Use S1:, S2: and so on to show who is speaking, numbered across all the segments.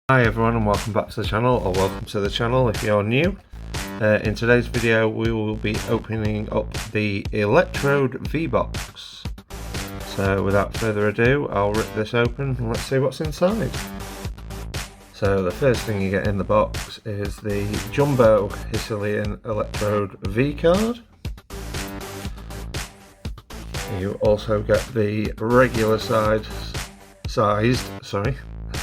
S1: Hi everyone and welcome back to the channel, or welcome to the channel if you're new. In today's video we will be opening up the Electrode V box. So without further ado, I'll rip this open and let's see what's inside. So the first thing you get in the box is the Jumbo Hessilian Electrode V card. You also get the regular sized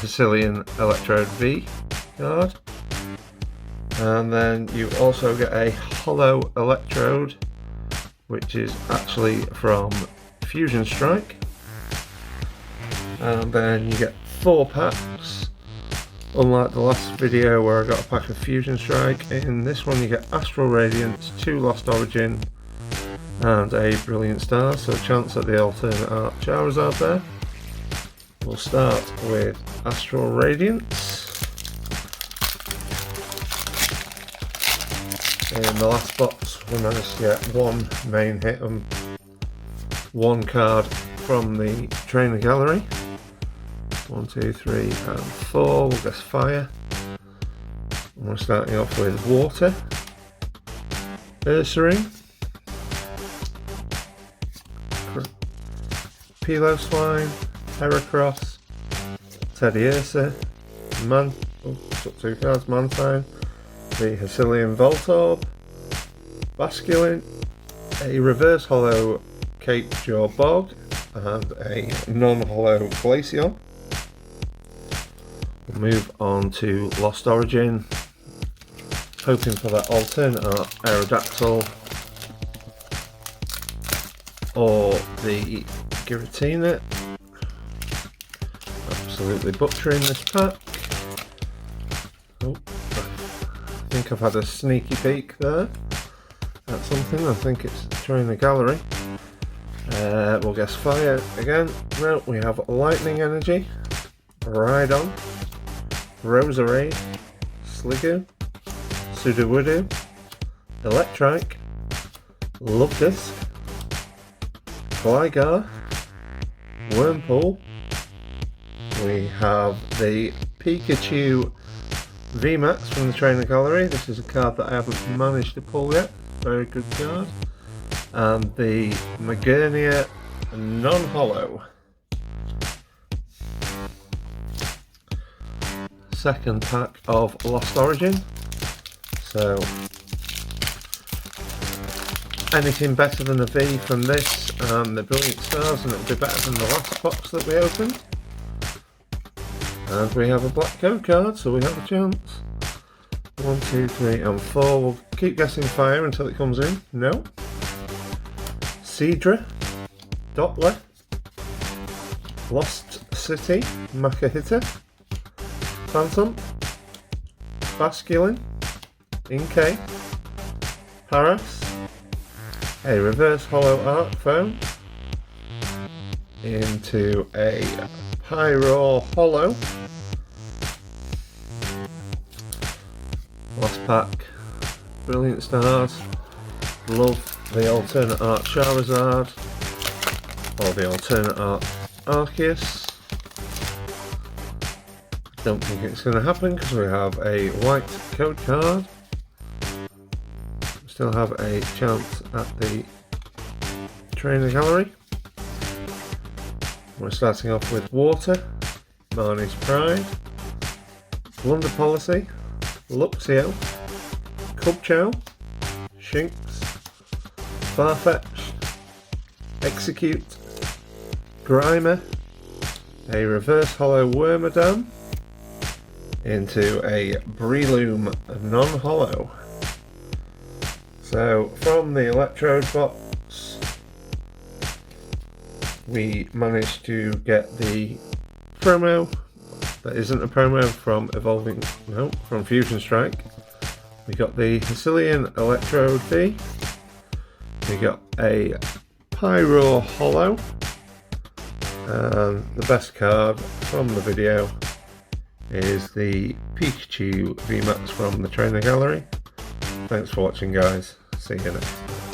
S1: Hessilian Electrode V card, and then you also get a hollow electrode which is actually from Fusion Strike, and then you get 4 packs. Unlike the last video where I got a pack of Fusion Strike, in this one you get Astral Radiance, 2 Lost Origin and a Brilliant Star, so a chance at the alternate art Charizard there. We'll start with Astral Radiance. In the last box we managed to get 1 main hit and 1 card from the trainer gallery. 1, 2, 3 and 4, we'll guess fire. And we're starting off with water. Ursaring. Piloswine. Heracross, Teddiursa, took 2 cards, Mantine, the Hessilian Voltorb, Basculin, a reverse hollow Cape Jaw Bog, and a non-hollow Glaceon. We'll move on to Lost Origin, hoping for that alternate art Aerodactyl or the Giratina. Absolutely butchering this pack. Oh, I think I've had a sneaky peek there at something. I think it's trainer gallery. We'll guess fire again. No, we have Lightning Energy, Rhydon, Roserade, Sliggoo, Sudowoodo, Electrike, Luvdisc, Gligar, Wurmple. We have the Pikachu VMAX from the trainer gallery. This is a card that I haven't managed to pull yet. Very good card. And the Magernia non-hollow. Second pack of Lost Origin. So anything better than a V from this and the Brilliant Stars, and it'll be better than the last box that we opened. And we have a black code card, so we have a chance. 1, 2, 3 and 4. We'll keep guessing fire until it comes in. No. Seadra, Doppler, Lost City, Makahita, Phantom, Basculin, Inkay, Paras, a reverse hollow art phone into a Pyro hollow. Last pack, Brilliant Stars. Love the alternate art Charizard or the alternate art Arceus. Don't think it's going to happen because we have a white code card. Still have a chance at the trainer gallery. We're starting off with water, Marnie's Pride, Blunder Policy, Luxio, Cubchao, Shinx, Farfetch'd, Execute, Grimer, a reverse hollow Wormadam into a Breloom non-hollow. So from the Electrode box we managed to get the promo that isn't a promo from from Fusion Strike. We got the Hessilian Electrode V. We got a Pyro hollow, and the best card from the video is the Pikachu VMAX from the trainer gallery. Thanks for watching guys, see you next time.